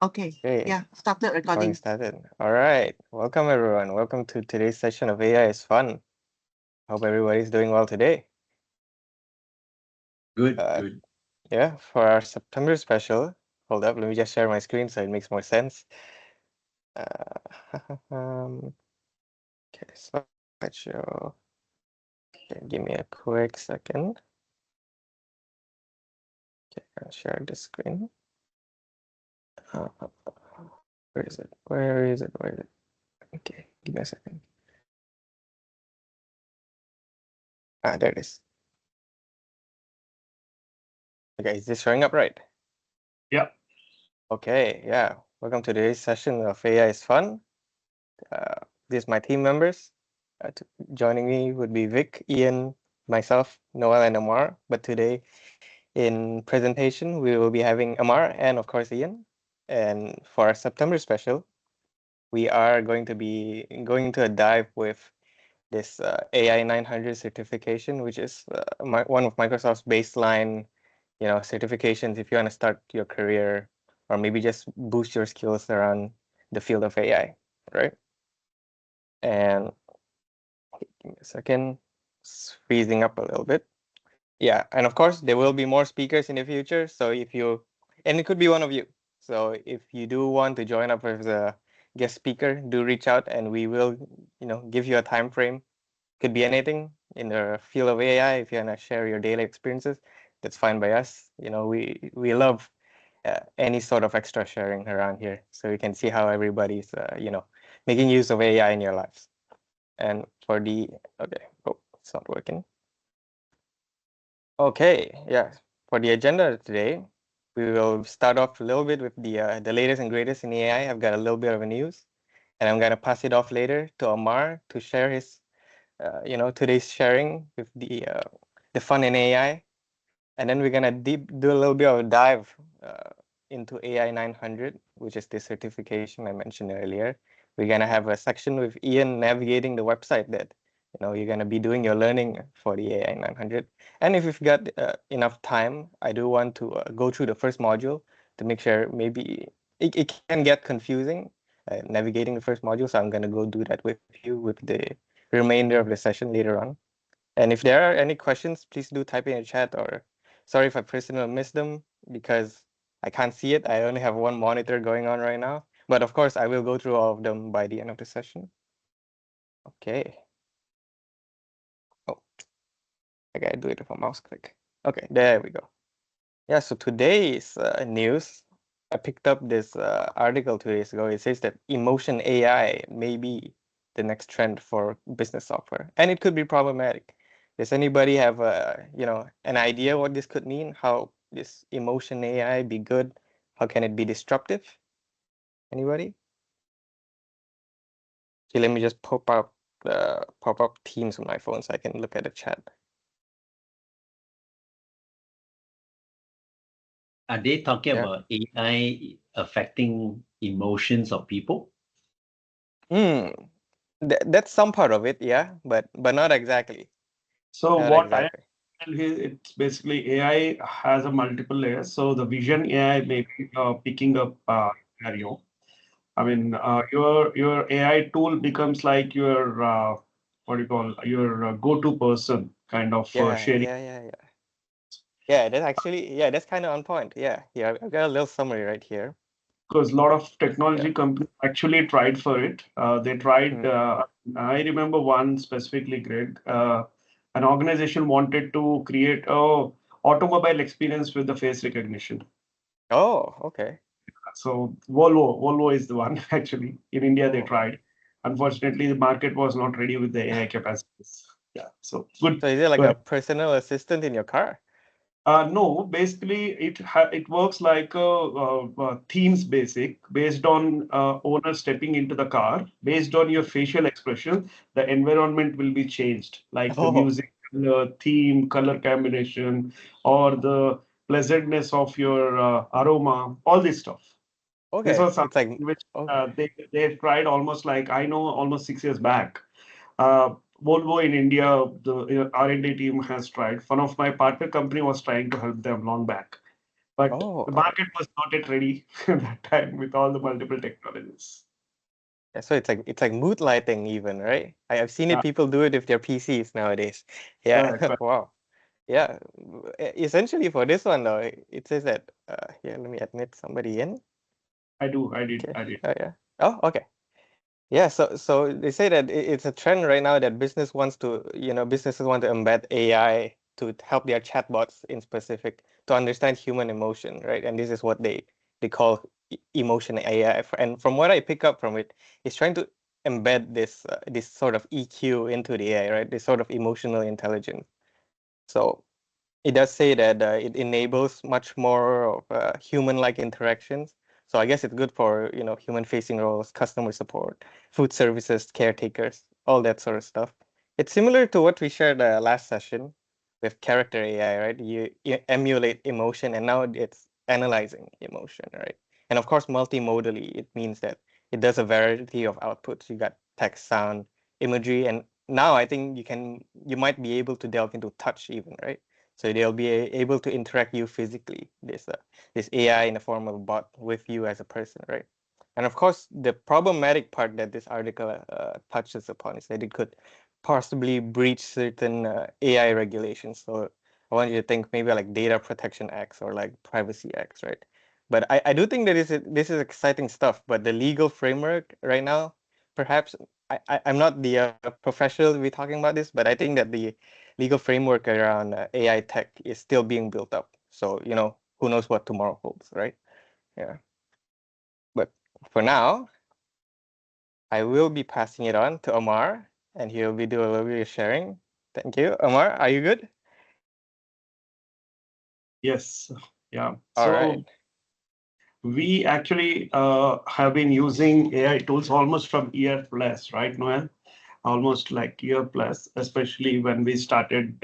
Okay, Okay, yeah, started recording recording. started. All right, welcome everyone. Welcome to today's session of AI is Fun. Hope everybody's doing well today. Good, Uh, good. yeah, for our September special, hold up, let me just share my screen so it makes more sense. Okay, slideshow. Okay, give me a quick second. Okay, I'll share the screen. Uh, where is it? Where is it? Where is it? Okay, give me a second. There it is. Okay, is this showing up right? Yeah. Okay, yeah. Welcome to today's session of AI is Fun. These are my team members. Joining me would be Vic, Ian, myself, Noel, and Amar. But today in presentation, we will be having Amar and of course Ian. And for our September special, we are going to be going into a dive with this AI 900 certification, which is one of Microsoft's baseline, certifications if you want to start your career or maybe just boost your skills around the field of AI, right? And give me a second, it's freezing up a little bit. Yeah, and of course there will be more speakers in the future. So and it could be one of you. So if you do want to join up as a guest speaker, do reach out and we will, give you a time frame. Could be anything in the field of AI. If you want to share your daily experiences, that's fine by us. We love any sort of extra sharing around here, so you can see how everybody's making use of AI in your lives. And for the okay, oh, it's not working. Okay, yeah. For the agenda today, we will start off a little bit with the latest and greatest in AI. I've got a little bit of a news, and I'm gonna pass it off later to Amar to share his today's sharing with the fun in AI, and then we're gonna do a little bit of a dive into AI 900, which is the certification I mentioned earlier. We're gonna have a section with Ian navigating the website that you're gonna be doing your learning for the AI 900. And if you've got enough time, I do want to go through the first module to make sure maybe it can get confusing navigating the first module. So I'm gonna go do that with you with the remainder of the session later on. And if there are any questions, please do type in the chat, or sorry if I personally missed them because I can't see it. I only have one monitor going on right now. But of course, I will go through all of them by the end of the session. Okay. Oh, I gotta do it with a mouse click. Okay, there we go. Yeah, so today's news, I picked up this article 2 days ago. It says that emotion AI may be the next trend for business software, and it could be problematic. Does anybody have an idea what this could mean? How this emotion AI be good? How can it be disruptive? Anybody? Okay, let me just pop up Teams on my phone so I can look at the chat. Are they talking Yeah. about AI affecting emotions of people? Hmm. That's some part of it, yeah, but not exactly. So Not what I exactly. tell here, it's basically AI has a multiple layers. So the vision AI may be picking up scenario. I mean, your AI tool becomes like your what do you call your go-to person kind of Yeah, sharing. yeah, yeah, yeah. Yeah, that's kind of on point. Yeah, yeah, I've got a little summary right here. Because a lot of Yeah. technology companies actually tried for it. They tried. Mm. I remember one specifically, Greg. An organization wanted to create a automobile experience with the face recognition. Oh, okay. So Volvo is the one actually. In India, they Oh, tried. Unfortunately, the market was not ready with the AI capacities. Yeah. So good. so is it like Go a ahead. personal assistant in your car? No, basically it works like themes basic based on owner stepping into the car. Based on your facial expression, the environment will be changed, like the Oh, music, the theme, color combination, or the pleasantness of your aroma, all this stuff. This okay. was It's something like which okay. they tried almost like I know almost 6 years back. Uh, Volvo in India, the R&D team has tried. One of my partner company was trying to help them long back. But Oh, the market was not yet ready at that time with all the multiple technologies. yeah, so it's like mood lighting even, right? I've seen it people do it with their PCs nowadays. Yeah. Correct, correct. Wow. Yeah. Essentially for this one though, it says that here, let me admit somebody in. I did, Okay. I did. Oh yeah. Oh, okay. Yeah, so they say that it's a trend right now that businesses want to embed AI to help their chatbots in specific to understand human emotion, right? And this is what they call emotion AI. And from what I pick up from it, it's trying to embed this sort of EQ into the AI, right? This sort of emotional intelligence. So it does say that it enables much more of human-like interactions. So I guess it's good for human-facing roles, customer support, food services, caretakers, all that sort of stuff. It's similar to what we shared last session with character AI, right? You emulate emotion, and now it's analyzing emotion, right? And of course, multimodally, it means that it does a variety of outputs. You got text, sound, imagery, and now I think you might be able to delve into touch even, right? So they'll be able to interact you physically, this AI in the form of a bot with you as a person, right? And of course, the problematic part that this article touches upon is that it could possibly breach certain AI regulations. So I want you to think maybe like Data Protection Acts or like Privacy Acts, right? But I do think that this is exciting stuff. But the legal framework right now, perhaps I'm not the professional to be talking about this, but I think that the legal framework around AI tech is still being built up. So, who knows what tomorrow holds, right? Yeah. But for now, I will be passing it on to Amar, and he'll be doing a little bit of sharing. Thank you. Amar, are you good? Yes. Yeah. All right. So we actually have been using AI tools almost from year plus, right, Noel? Almost like year plus, especially when we started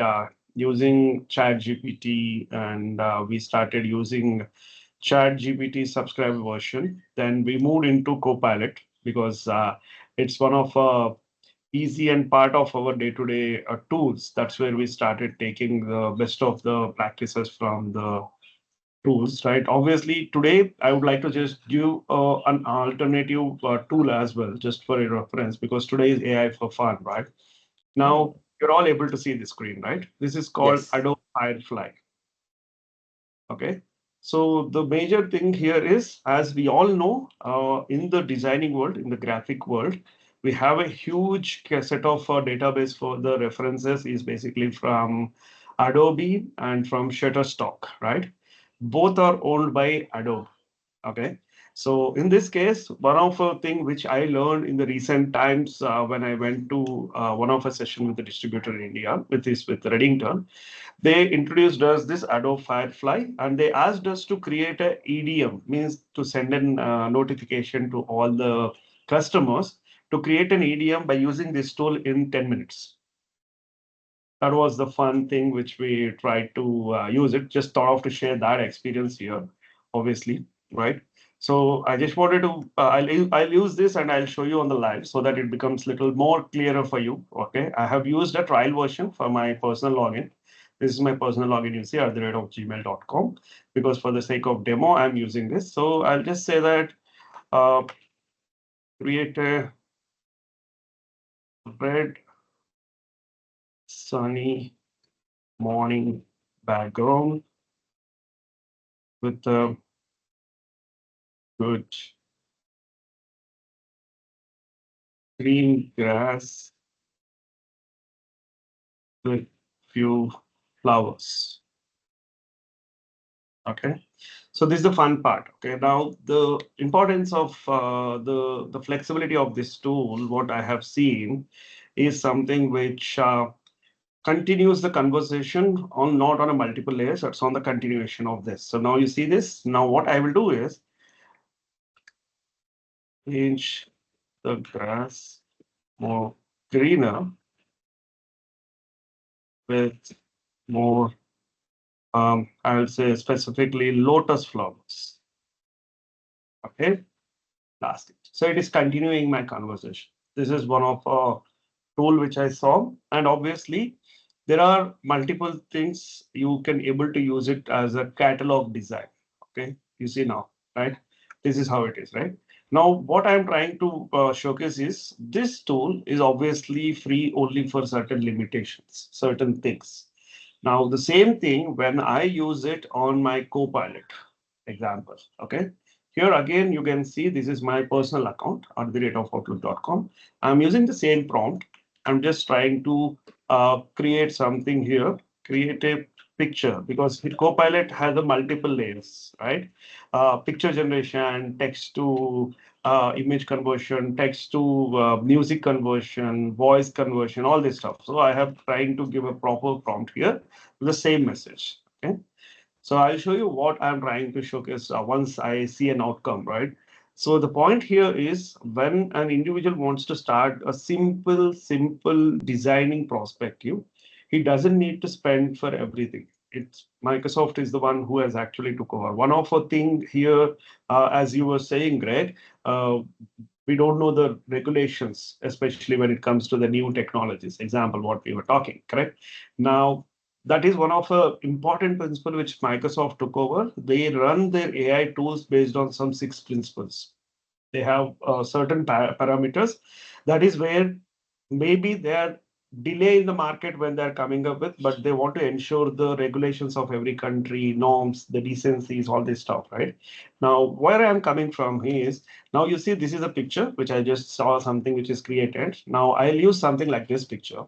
using ChatGPT and we started using ChatGPT subscriber version. Then we moved into Copilot because it's one of easy and part of our day-to-day tools. That's where we started taking the best of the practices from the tools, right? Obviously, today I would like to just give an alternative tool as well, just for a reference, because today is AI for fun, right? Hmm. Now you're all able to see the screen, right? This is called Yes. Adobe Firefly. Okay. So the major thing here is, as we all know, in the designing world, in the graphic world, we have a huge set of database for the references is basically from Adobe and from Shutterstock, right? Both are owned by Adobe. Okay. So in this case, one of the thing which I learned in the recent times when I went to one of a session with the distributor in India, with Reddington, they introduced us this Adobe Firefly and they asked us to create a EDM, means to send in notification to all the customers to create an EDM by using this tool in 10 minutes. That was the fun thing which we tried to use it. Just thought of to share that experience here, obviously, right? So I just wanted to, I'll use this and I'll show you on the live so that it becomes little more clearer for you. Okay, I have used a trial version for my personal login. This is my personal login, you see, at the rate of gmail.com, because for the sake of demo, I'm using this. So I'll just say that uh, create a red sunny morning background with a good green grass with few flowers. Okay, so this is the fun part. Okay, now the importance of the flexibility of this tool, what I have seen, is something which continues the conversation on not on a multiple layers. It's on the continuation of this. So now you see this. Now what I will do is change the grass more greener with more I'll say specifically lotus flowers. Okay, last stage. So it is continuing my conversation. This is one of a tool which I saw, and obviously there are multiple things you can able to use it as a catalog design. Okay, you see now, right? This is how it is, right? Now, what I'm trying to showcase is this tool is obviously free only for certain limitations, certain things. Now, the same thing when I use it on my Copilot example, okay? Here again, you can see this is my personal account at the rate of outlook.com. I'm using the same prompt. I'm just trying to create something here, create a picture because Copilot has a multiple layers, right? Picture generation, text to image conversion, text to music conversion, voice conversion, all this stuff. So I have trying to give a proper prompt here with the same message. Okay. So I'll show you what I'm trying to showcase once I see an outcome, right? So the point here is when an individual wants to start a simple designing perspective, he doesn't need to spend for everything. It's Microsoft is the one who has actually took over. One of a thing here, as you were saying, Greg, we don't know the regulations, especially when it comes to the new technologies. Example, what we were talking, correct? Now, that is one of the important principle which Microsoft took over. They run their AI tools based on some six principles. They have certain parameters. That is where maybe they are delay in the market when they're coming up with, but they want to ensure the regulations of every country, norms, the decencies, all this stuff, right? Now, where I'm coming from is, now you see this is a picture which I just saw something which is created. Now I'll use something like this picture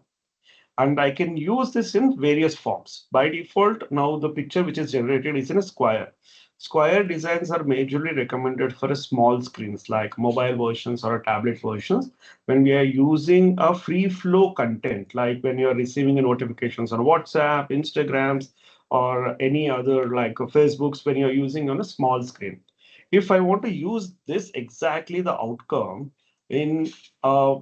and I can use this in various forms. By default, now the picture which is generated is in a square. Square designs are majorly recommended for a small screens like mobile versions or tablet versions. When we are using a free flow content, like when you are receiving notifications on WhatsApp, Instagrams, or any other like Facebooks, when you're using on a small screen. If I want to use this exactly the outcome in a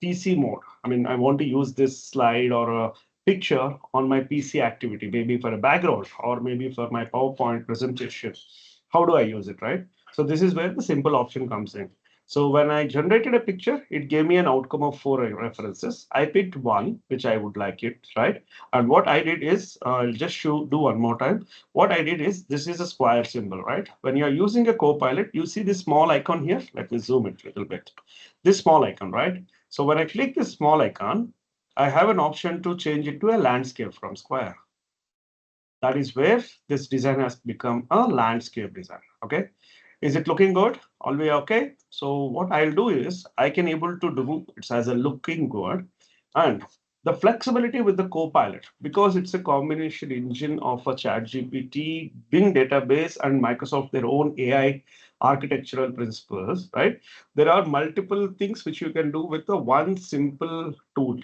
PC mode, I mean, I want to use this slide or a picture on my PC activity, maybe for a background or maybe for my PowerPoint presentation. How do I use it, right? So this is where the simple option comes in. So when I generated a picture, it gave me an outcome of four references. I picked one, which I would like it, right? And what I did is, I'll just do one more time. What I did is, this is a square symbol, right? When you're using a Copilot, you see this small icon here. Let me zoom it a little bit. This small icon, right? So when I click this small icon, I have an option to change it to a landscape from square. That is where this design has become a landscape design. Okay. Is it looking good? All be okay. So what I'll do is I can able to do it as a looking good and the flexibility with the Copilot, because it's a combination engine of a ChatGPT, Bing database, and Microsoft their own AI architectural principles, right? There are multiple things which you can do with the one simple tool.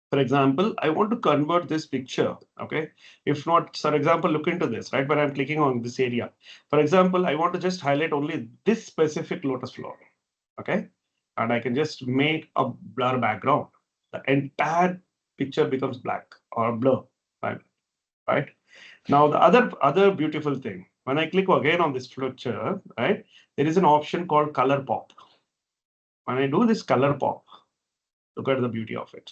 For example, I want to convert this picture, okay? If not, for example, look into this, right? When I'm clicking on this area. For example, I want to just highlight only this specific lotus flower, okay? And I can just make a blur background. The entire picture becomes black or blur, right? Right? Now, the other beautiful thing, when I click again on this picture, right, there is an option called color pop. When I do this color pop, look at the beauty of it.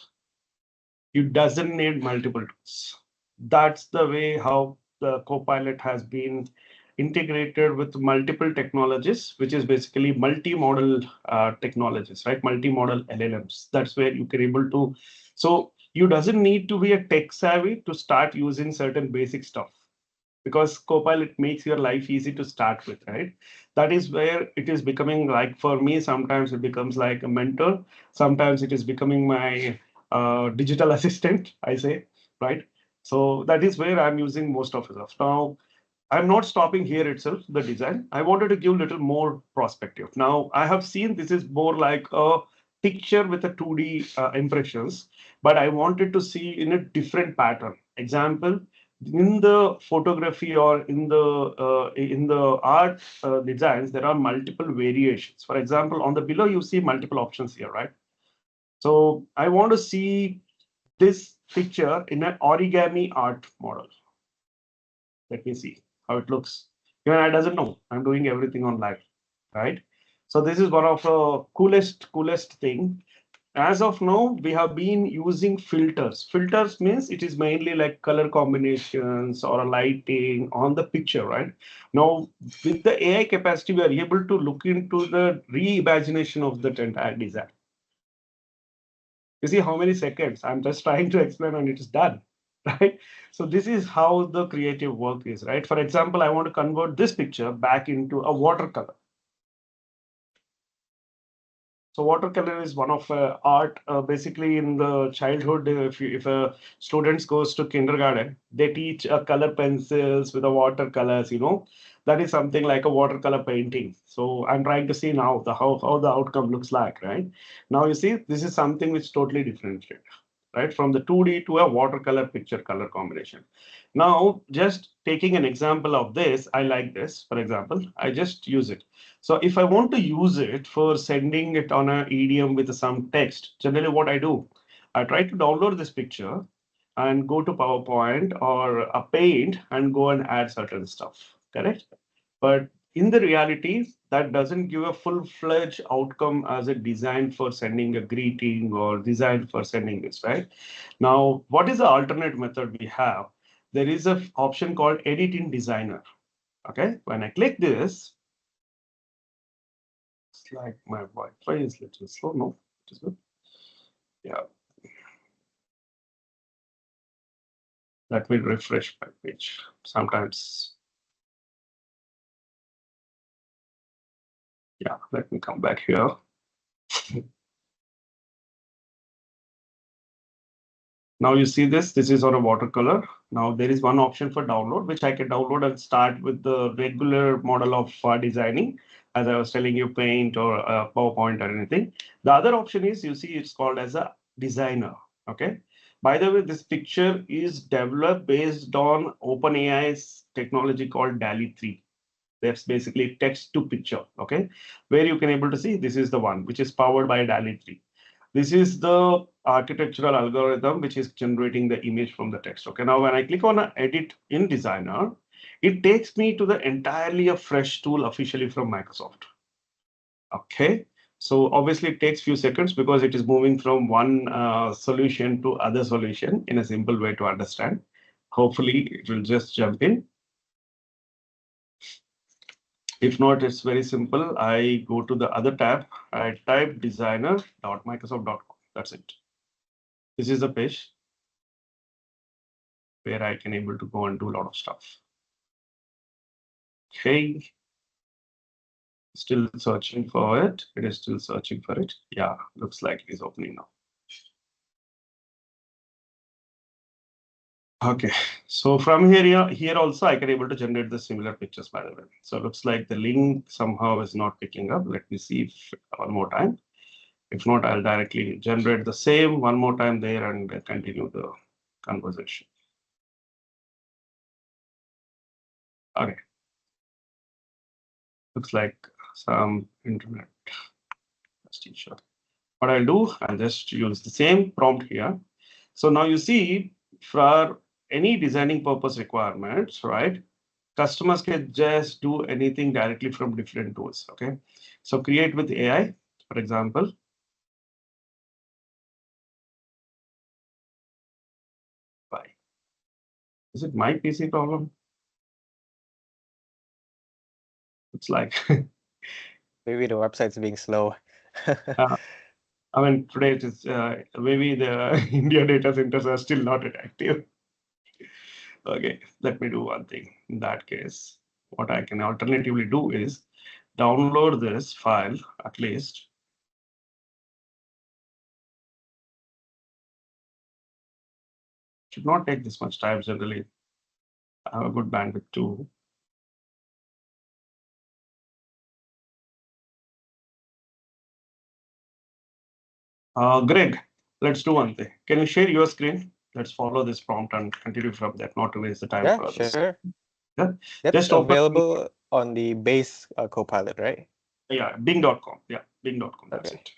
You doesn't need multiple tools. That's the way how the Copilot has been integrated with multiple technologies, which is basically multi-modal technologies, right? Multi-modal LLMs. That's where you can able to. So you doesn't need to be a tech savvy to start using certain basic stuff because Copilot makes your life easy to start with, right? That is where it is becoming like for me, sometimes it becomes like a mentor, sometimes it is becoming my digital assistant, I say, right? So that is where I'm using most of it. Now, I'm not stopping here itself, the design. I wanted to give a little more perspective. Now, I have seen this is more like a picture with a 2D impressions, but I wanted to see in a different pattern. Example, in the photography or in the art designs, there are multiple variations. For example, on the below, you see multiple options here, right? So I want to see this picture in an origami art model. Let me see how it looks. Even I doesn't know. I'm doing everything on live, right? So this is one of the coolest thing. as of now, we have been using filters. Filters means it is mainly like color combinations or a lighting on the picture, right? Now, with the AI capacity, we are able to look into the reimagination of that entire design. You see how many seconds? I'm just trying to explain and it is done, right? So this is how the creative work is, right? For example, I want to convert this picture back into a watercolor. So watercolor is one of art. Basically, in the childhood, if a students goes to kindergarten, they teach color pencils with the watercolors. That is something like a watercolor painting. So I'm trying to see now the how the outcome looks like. Right now, you see this is something which totally differentiate, right, from the 2D to a watercolor picture color combination. Now, just taking an example of this, I like this. For example, I just use it. So if I want to use it for sending it on an EDM with some text, generally what I do, I try to download this picture and go to PowerPoint or a Paint and go and add certain stuff, correct? But in the reality, that doesn't give a full-fledged outcome as a design for sending a greeting or design for sending this, right? Now, what is the alternate method we have? There is an option called Edit in Designer. Okay, when I click this, it's like my Wi-Fi is little slow. No, it is good. Yeah, let me refresh my page. Sometimes, yeah, let me come back here. Now you see this is on a watercolor. Now there is one option for download, which I can download and start with the regular model of designing, as I was telling you, Paint or PowerPoint or anything. The other option is, you see, it's called as a designer. Okay. By the way, this picture is developed based on OpenAI's technology called DALL-E 3. That's basically text to picture. Okay. Where you can able to see this is the one which is powered by DALL-E 3. This is the architectural algorithm which is generating the image from the text. Okay, now when I click on edit in Designer, it takes me to the entirely a fresh tool officially from Microsoft. Okay, so obviously it takes few seconds because it is moving from one solution to other solution in a simple way to understand. Hopefully it will just jump in. If not, it's very simple. I go to the other tab. I type designer.microsoft.com. That's it. This is the page where I can able to go and do a lot of stuff. Okay, still searching for it. It is still searching for it. Yeah, looks like it is opening now. Okay, so from here also I can able to generate the similar pictures, by the way. So it looks like the link somehow is not picking up. Let me see if one more time. If not, I'll directly generate the same one more time there and continue the conversation. Okay, looks like some internet teacher. What I'll do, I'll just use the same prompt here. So now you see, for any designing purpose requirements, right? Customers can just do anything directly from different tools. Okay. So create with AI, for example. Why? Is it my PC problem? It's like Maybe the website's being slow. I mean, today it is maybe the India data centers are still not active. Okay, let me do one thing. In that case, what I can alternatively do is download this file at least. Should not take this much time generally. I have a good bandwidth too. Greg, let's do one thing. Can you share your screen? Let's follow this prompt and continue from that, not to waste the time Yeah, for others. sure. Yeah, That's just open. available on the base Copilot, right? Yeah, bing.com. Yeah, bing.com. That's Okay. it.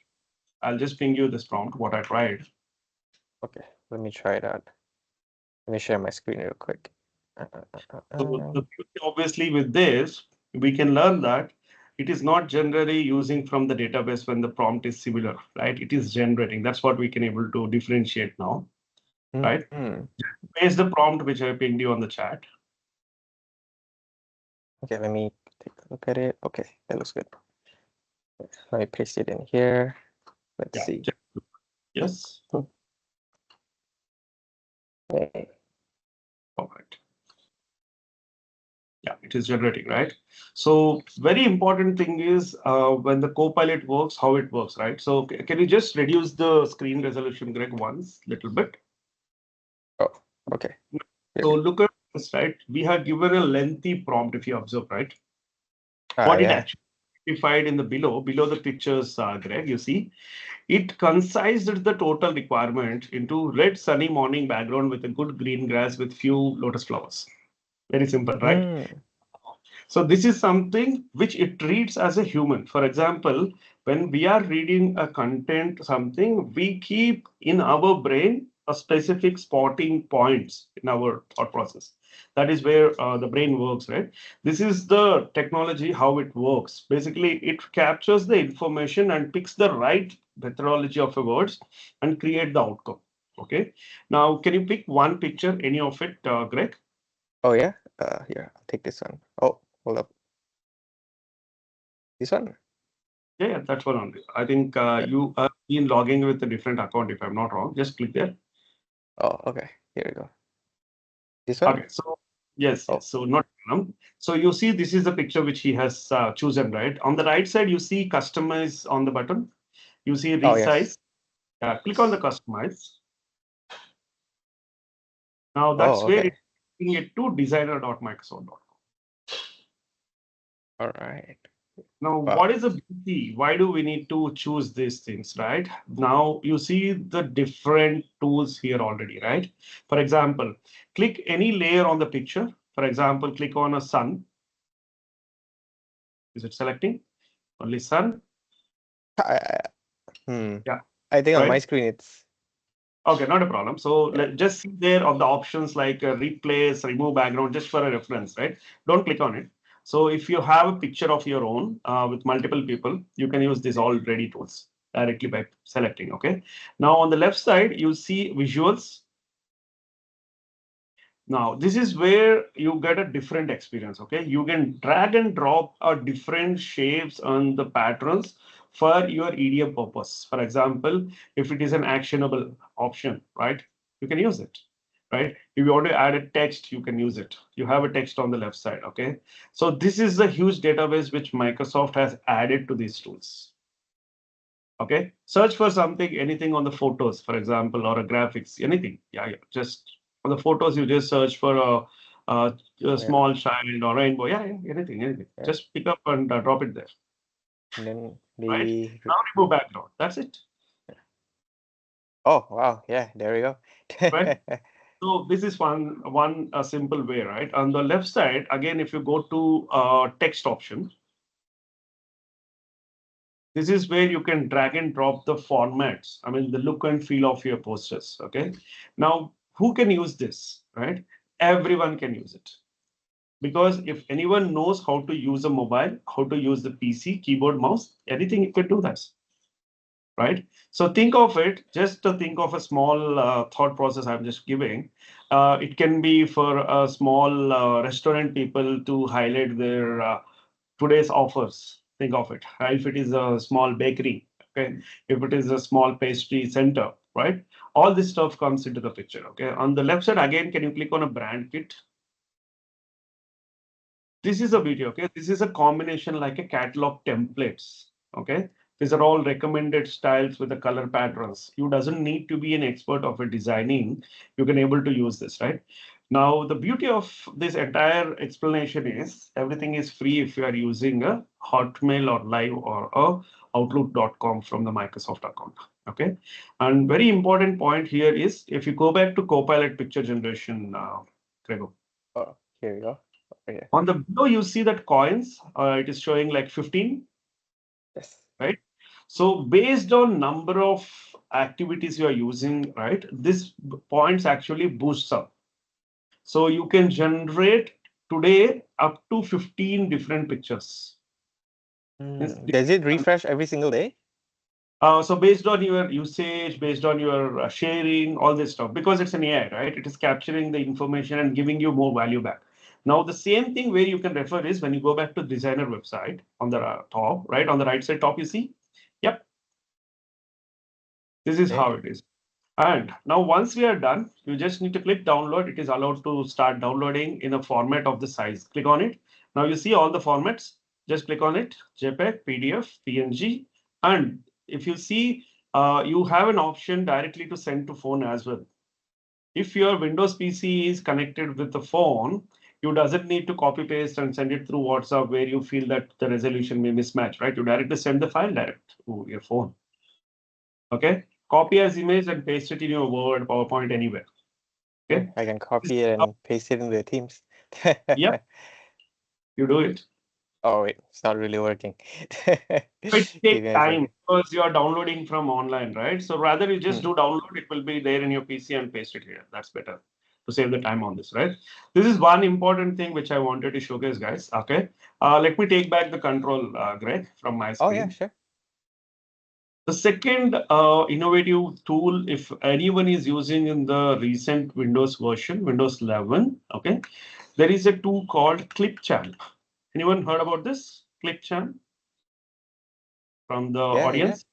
I'll just ping you this prompt, what I tried. Okay, let me try that. Let me share my screen real quick. So the beauty, obviously, with this, we can learn that it is not generally using from the database when the prompt is similar, right? It is generating. That's what we can able to differentiate now, right? Paste the prompt which I pinged you on the chat. Okay, let me take a look at it. Okay, that looks good. Let me paste it in here. Let's see. Yes. Okay. All right. Yeah, it is generating, right? So very important thing is when the Copilot works, how it works, right? So can you just reduce the screen resolution, Greg, once little bit? Oh, okay. So look at this, right? We have given a lengthy prompt if you observe, right? Ah, What it yeah. actually specified in the below the pictures, Greg, you see, it concised the total requirement into red sunny morning background with a good green grass with few lotus flowers. Very simple, right? So this is something which it treats as a human. For example, when we are reading a content, something, we keep in our brain a specific spotting points in our thought process. That is where the brain works, right? This is the technology, how it works. Basically, it captures the information and picks the right methodology of the words and create the outcome. Okay. Now, can you pick one picture, any of it, Greg? Oh, yeah. Here, I'll take this one. Oh, hold up. This one? Yeah, that's one only. I think you have been logging with a different account, if I'm not wrong. Just click there. Oh, okay. Here we go. This one? Okay, so yes, Oh. yes. So not so you see this is the picture which he has chosen, right? On the right side, you see customize on the button. You see Oh, yes. resize. Click on the customize. Now Oh, that's where okay. it's taking it to designer.microsoft.com. All right. Now, Wow. what is the beauty? Why do we need to choose these things, right? Now, you see the different tools here already, right? For example, click any layer on the picture. For example, click on a sun. Is it selecting? Only sun? I, Yeah, I think on my right? screen it's Okay, not a problem. So yeah. just see there on the options like replace, remove background, just for a reference, right? Don't click on it. So if you have a picture of your own with multiple people, you can use these all ready tools directly by selecting. Okay. Now on the left side, you see visuals. Now this is where you get a different experience. Okay, you can drag and drop different shapes and the patterns for your EDM purpose. For example, if it is an actionable option, right, you can use it. Right, if you want to add a text, you can use it. You have a text on the left side. Okay, so this is the huge database which Microsoft has added to these tools. Okay, search for something, anything on the photos, for example, or a graphics, anything. Yeah, just on the photos, you just search for a Yeah. small child or rainbow. Yeah, anything. Yeah. Just pick up and drop it there. And then Right, maybe now remove background. That's it. oh wow, yeah, there we go. Right. So this is one simple way, right? On the left side, again, if you go to text option, this is where you can drag and drop the formats. I mean, the look and feel of your posters. Okay. Now, who can use this, right? Everyone can use it. Because if anyone knows how to use a mobile, how to use the PC, keyboard, mouse, anything, you can do that. Right. So think of it, just to think of a small thought process I'm just giving. It can be for a small restaurant people to highlight their today's offers. Think of it. If it is a small bakery, okay, if it is a small pastry center, right? All this stuff comes into the picture. Okay. On the left side, again, can you click on a brand kit? This is a video. Okay. This is a combination like a catalog templates. Okay. These are all recommended styles with the color patterns. You doesn't need to be an expert of a designing. You can able to use this, right? Now, the beauty of this entire explanation is everything is free if you are using a Hotmail or Live or a Outlook.com from the Microsoft account. Okay. And very important point here is if you go back to Copilot picture generation, Gregor. Oh, here we go. Okay. On the below, you see that coins, it is showing like 15, Yes. right? So based on number of activities you are using, right, this points actually boosts up. So you can generate today up to 15 different pictures. Does it refresh every single day? So based on your usage, based on your sharing, all this stuff, because it's an AI, right? It is capturing the information and giving you more value back. Now, the same thing where you can refer is when you go back to designer website on the top, right? On the right side top, you see, yep, this is Okay. how it is. And now once we are done, you just need to click download. It is allowed to start downloading in a format of the size. Click on it. Now you see all the formats. Just click on it, JPEG, PDF, PNG. And if you see, you have an option directly to send to phone as well. If your Windows PC is connected with the phone, you doesn't need to copy paste and send it through WhatsApp where you feel that the resolution may mismatch, right? You directly send the file direct to your phone. Okay, copy as image and paste it in your Word, PowerPoint, anywhere. Okay, I can copy it and paste it in the Teams. yep, you do it. Oh wait, it's not really working. It Give take me a time second. because you are downloading from online, right? So rather you just Hmm. do download, it will be there in your PC and paste it here. That's better to save the time on this, right? This is one important thing which I wanted to showcase, guys. Okay, let me take back the control, Greg, from my Oh yeah, screen. sure. The second innovative tool, if anyone is using in the recent Windows version, Windows 11, okay, there is a tool called Clipchamp. Anyone heard about this? Clipchamp from the Yeah. audience?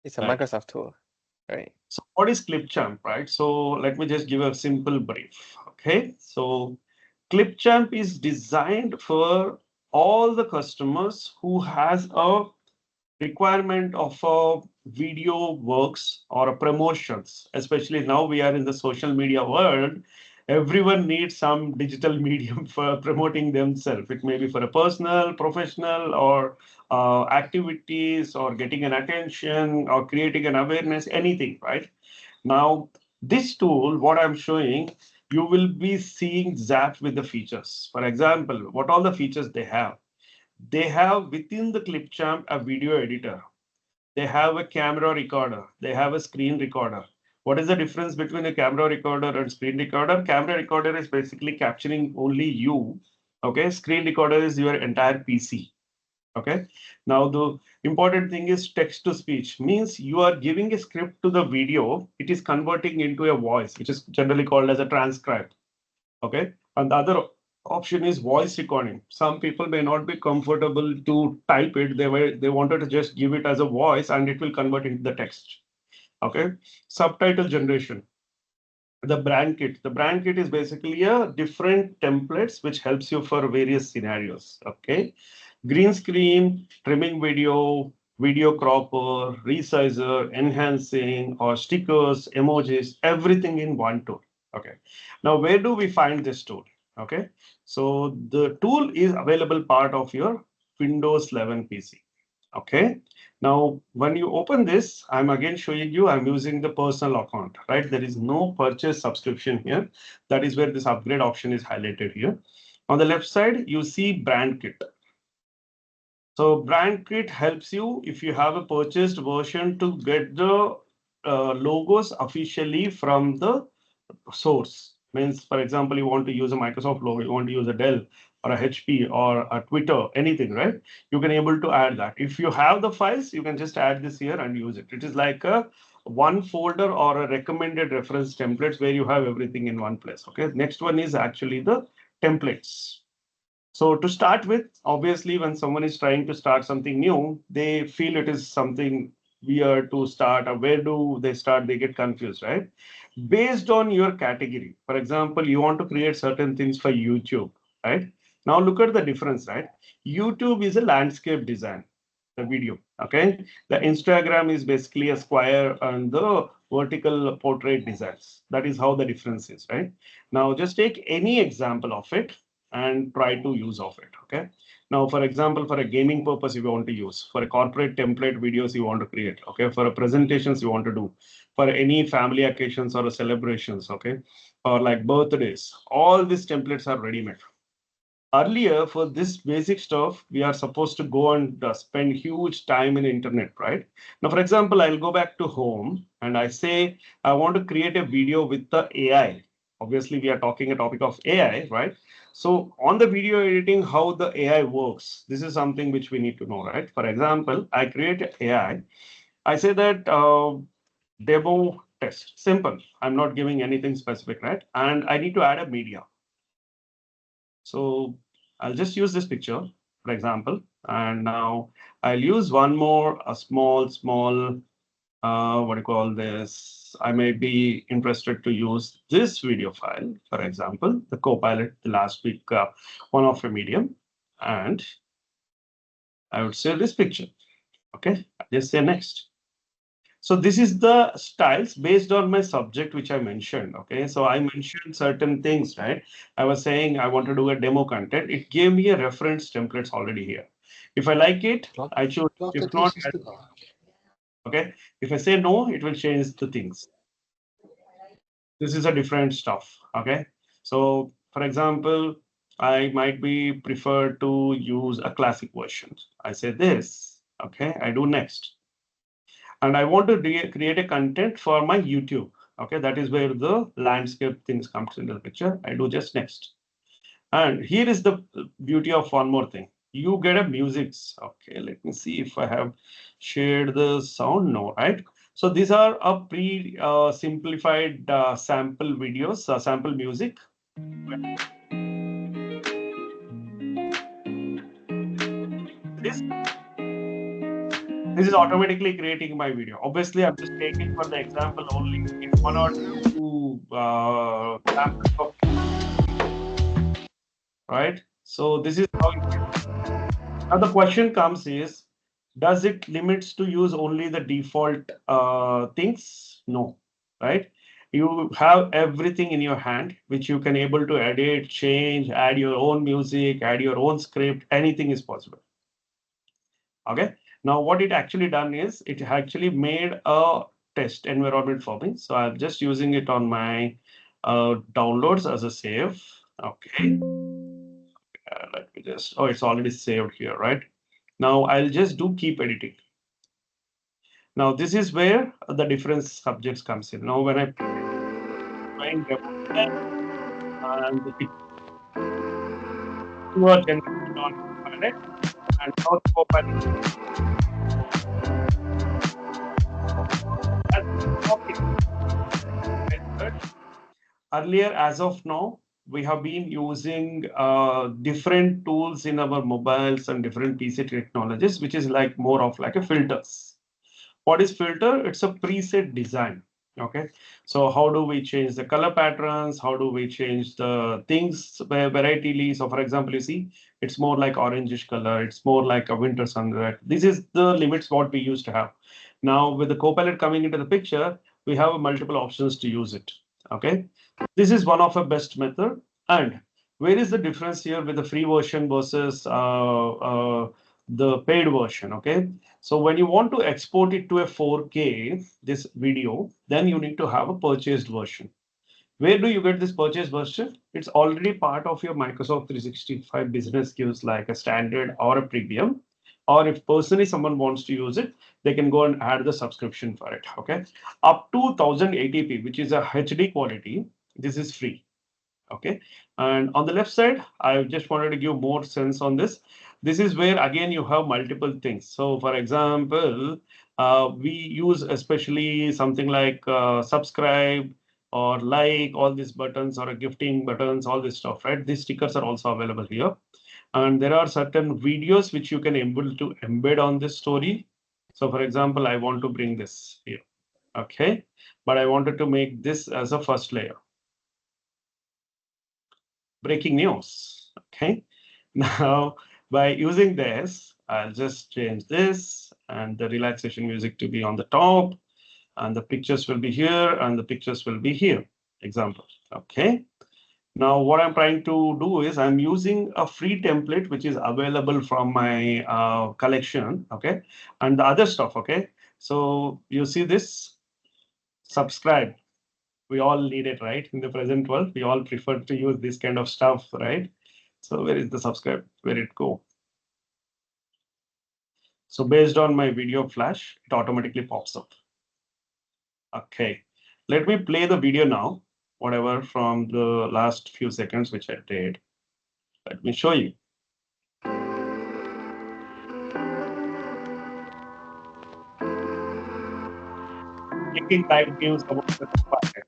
It's a Right. Microsoft tool, right? So what is Clipchamp, right? So let me just give a simple brief. Okay. So Clipchamp is designed for all the customers who has a requirement of a video works or a promotions, especially now we are in the social media world. Everyone needs some digital medium for promoting themselves. It may be for a personal, professional, or activities, or getting an attention, or creating an awareness, anything, right? Now, this tool, what I'm showing, you will be seeing zapped with the features. For example, what all the features they have. They have within the Clipchamp a video editor. They have a camera recorder. They have a screen recorder. What is the difference between a camera recorder and screen recorder? Camera recorder is basically capturing only you. Okay. Screen recorder is your entire PC. Okay. Now, the important thing is text to speech means you are giving a script to the video. It is converting into a voice, which is generally called as a transcribe. Okay. And the other option is voice recording. Some people may not be comfortable to type it. They wanted to just give it as a voice and it will convert into the text. Okay. Subtitle generation. The brand kit. The brand kit is basically a different templates which helps you for various scenarios. Okay. Green screen, trimming video, video cropper, resizer, enhancing, or stickers, emojis, everything in one tool. Okay. Now, where do we find this tool? Okay. So the tool is available part of your Windows 11 PC. Okay. Now, when you open this, I'm again showing you, I'm using the personal account, right? There is no purchase subscription here. That is where this upgrade option is highlighted here. On the left side, you see brand kit. So brand kit helps you if you have a purchased version to get the logos officially from the source. Means, for example, you want to use a Microsoft logo, you want to use a Dell or a HP or a Twitter, anything, right? You can able to add that. If you have the files, you can just add this here and use it. It is like a one folder or a recommended reference templates where you have everything in one place. Okay. Next one is actually the templates. So to start with, obviously, when someone is trying to start something new, they feel it is something weird to start, or where do they start? They get confused, right? Based on your category. For example, you want to create certain things for YouTube, right? Now look at the difference, right? YouTube is a landscape design, the video, okay? The Instagram is basically a square and the vertical portrait designs. That is how the difference is, right? Now just take any example of it and try to use of it. Okay. Now, for example, for a gaming purpose, you want to use, for a corporate template videos you want to create. Okay. For a presentations you want to do, for any family occasions or celebrations. Okay. Or like birthdays, all these templates are ready made. Earlier, for this basic stuff, we are supposed to go and spend huge time in internet, right? Now, for example, I'll go back to home and I say, I want to create a video with the AI. Obviously, we are talking a topic of AI, right? So on the video editing, how the AI works, this is something which we need to know, right? For example, I create AI. I say that demo test, simple. I'm not giving anything specific, right? And I need to add a media. So I'll just use this picture, for example, and now I'll use one more, a small, what do you call this? I may be interested to use this video file, for example, the Copilot, the last week, one of a medium, and I would say this picture. Okay, I just say next. So this is the styles based on my subject, which I mentioned. Okay, so I mentioned certain things, right? I was saying I want to do a demo content. It gave me a reference templates already here. If I like it, I choose. If not, okay. If I say no, it will change the things. This is a different stuff. Okay. So for example, I might be preferred to use a classic version. I say this. Okay. I do next. And I want to create a content for my YouTube. Okay, that is where the landscape things comes into the picture. I do just next. And here is the beauty of one more thing. You get a music. Okay, let me see if I have shared the sound. No, right? So these are a simplified sample videos, sample music. This this is automatically creating my video. Obviously, I'm just taking for the example only. If one or two samples of, right? So this is how it is. Now the question comes is, does it limits to use only the default things? No, right? You have everything in your hand, which you can able to edit, change, add your own music, add your own script, anything is possible. Okay. Now what it actually done is it actually made a test environment for me. So I'm just using it on my downloads as a save. Okay. Let me just, oh, it's already saved here, right? Now I'll just do keep editing. Now this is where the different subjects comes in. Now when I find and it were generated on Copilot and now Copilot has talking. Earlier, as of now, we have been using different tools in our mobiles and different PC technologies, which is like more of like a filters. What is filter? It's a preset design. Okay, so how do we change the color patterns? How do we change the things varietily? So for example, you see, it's more like orangish color. It's more like a winter sunset. This is the limits what we used to have. Now with the Copilot coming into the picture, we have multiple options to use it. Okay, this is one of the best method. And where is the difference here with the free version versus the paid version? Okay, so when you want to export it to a 4K, this video, then you need to have a purchased version. Where do you get this purchased version? It's already part of your Microsoft 365 business gives like a standard or a premium. Or if personally someone wants to use it, they can go and add the subscription for it. Okay, up to 1080p, which is a HD quality. This is free. Okay, and on the left side, I just wanted to give more sense on this. This is where again you have multiple things. So for example, we use especially something like subscribe or like, all these buttons or gifting buttons, all this stuff, right? These stickers are also available here. And there are certain videos which you can able to embed on this story. So for example, I want to bring this here. Okay, but I wanted to make this as a first layer. Breaking news. Okay, now by using this, I'll just change this and the relaxation music to be on the top, and the pictures will be here, and the pictures will be here. Example. Okay. Now, what I'm trying to do is I'm using a free template which is available from my collection. Okay, and the other stuff. Okay, so you see this subscribe. We all need it, right? In the present world, we all prefer to use this kind of stuff, right? So where is the subscribe? Where it go? So based on my video flash, it automatically pops up. Okay, let me play the video now, whatever from the last few seconds, which I did. Let me show you. Clicking type gives about the Copilot.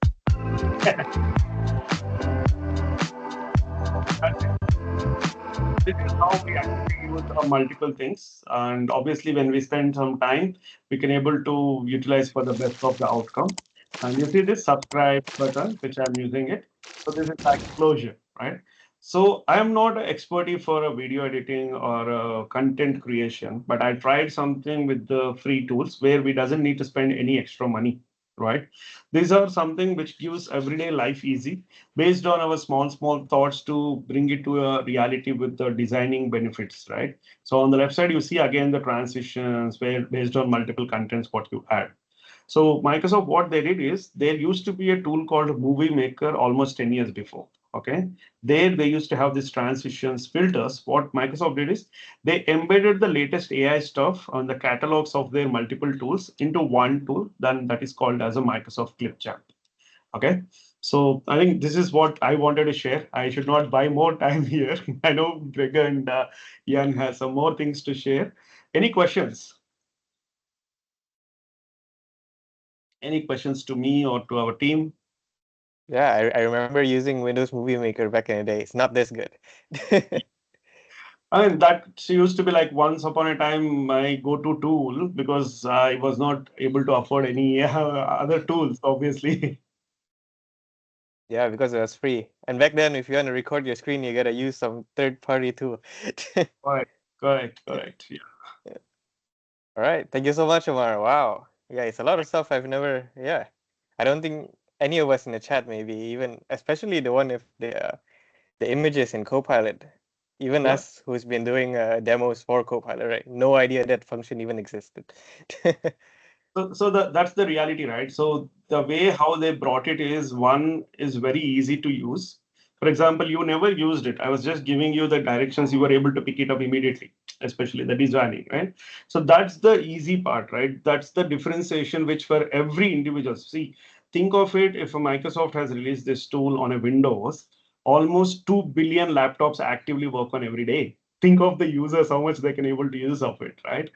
This is how we actually use multiple things, and obviously when we spend some time we can able to utilize for the best of the outcome. And you see this subscribe button which I'm using it, so this is like closure, right? So I am not an expertise for a video editing or content creation, but I tried something with the free tools where we doesn't need to spend any extra money, right? These are something which gives everyday life easy based on our small thoughts to bring it to a reality with the designing benefits, right? So on the left side you see again the transitions where based on multiple contents what you add. So Microsoft, what they did is there used to be a tool called Movie Maker almost 10 years before. Okay, there they used to have these transitions filters. What Microsoft did is they embedded the latest AI stuff on the catalogs of their multiple tools into one tool, then that is called as a Microsoft Clipchamp. Okay, so I think this is what I wanted to share. I should not buy more time here. I know Greg and Ian has some more things to share. Any questions? Any questions to me or to our team? Yeah, I remember using Windows Movie Maker back in the day. It's not this good. I mean, that used to be like once upon a time my go-to tool because I was not able to afford any other tools, obviously. Yeah, because it was free. And back then, if you want to record your screen, you gotta use some third-party tool. Correct, correct. Yeah. All right, thank you so much, Omar. Wow. Yeah, it's a lot of stuff I've never. Yeah, I don't think any of us in the chat, maybe even, especially the one if the images in Copilot, even Yeah. us who's been doing demos for Copilot, right? No idea that function even existed. So that's the reality, right? So the way how they brought it is one is very easy to use. For example, you never used it. I was just giving you the directions. You were able to pick it up immediately, especially the designing, right? So that's the easy part, right? That's the differentiation which for every individual. See, think of it if a Microsoft has released this tool on a Windows, almost 2 billion laptops actively work on every day. Think of the users, how much they can able to use of it, right?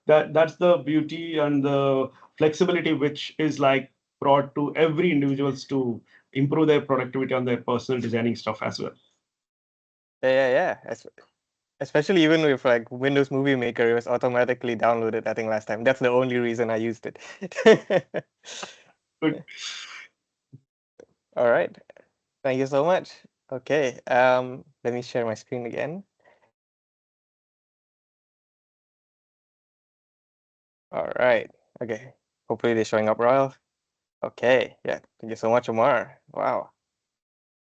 That's the beauty and the flexibility which is like brought to every individuals to improve their productivity on their personal designing stuff as well. Yeah. Especially even with like Windows Movie Maker, it was automatically downloaded, I think last time. That's the only reason I used it. Good. All right. Thank you so much. Okay. Let me share my screen again. All right. Okay. Hopefully they're showing up well. Okay. Yeah. Thank you so much, Omar. Wow.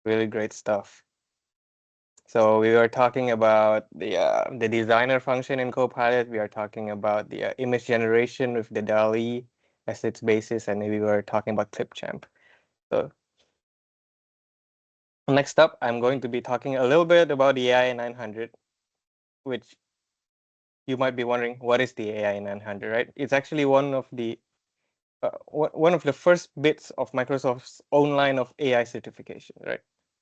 Really great stuff. So we were talking about the designer function in Copilot. We are talking about the image generation with the DALL-E as its basis, and we were talking about Clipchamp. So next up, I'm going to be talking a little bit about the AI 900, which you might be wondering, what is the AI 900, right? It's actually one of the first bits of Microsoft's own line of AI certification, right?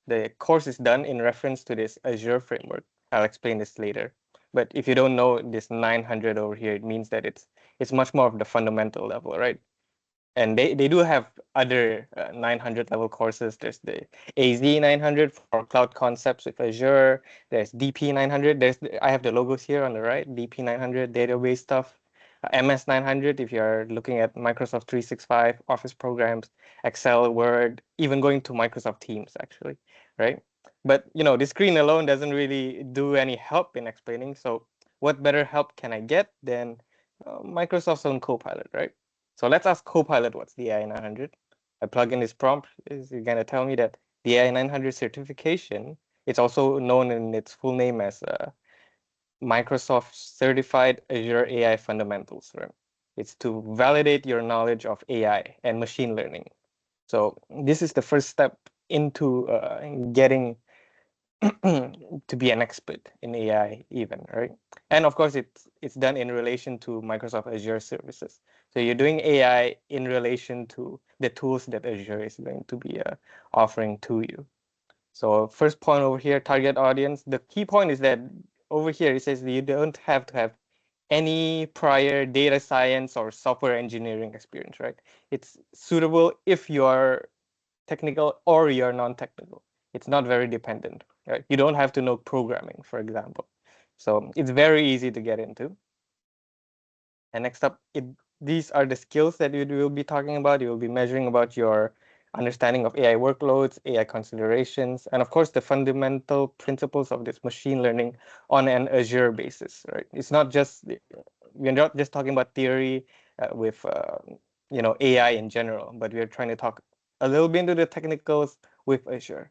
The course is done in reference to this Azure framework. I'll explain this later. But if you don't know this 900 over here, it means that it's much more of the fundamental level, right? And they do have other 900 level courses. There's the AZ 900 for cloud concepts with Azure. There's DP 900. I have the logos here on the right. DP 900 database stuff. MS 900 if you're looking at Microsoft 365 Office programs, Excel, Word, even going to Microsoft Teams actually, right? But this screen alone doesn't really do any help in explaining. So what better help can I get than Microsoft's own Copilot, right? So let's ask Copilot what's the AI 900. I plug in this prompt. Is it going to tell me that the AI 900 certification, it's also known in its full name as Microsoft Certified Azure AI Fundamentals, right? It's to validate your knowledge of AI and machine learning. So this is the first step into getting to be an expert in AI even, right? And of course, it's done in relation to Microsoft Azure services. So you're doing AI in relation to the tools that Azure is going to be offering to you. So first point over here, target audience. The key point is that over here it says that you don't have to have any prior data science or software engineering experience, right? It's suitable if you are technical or you're non-technical. It's not very dependent, right? You don't have to know programming, for example. So it's very easy to get into. And next up, these are the skills that you will be talking about. You will be measuring about your understanding of AI workloads, AI considerations, and of course, the fundamental principles of this machine learning on an Azure basis, right? It's not just, we're not just talking about theory with, AI in general, but we're trying to talk a little bit into the technicals with Azure,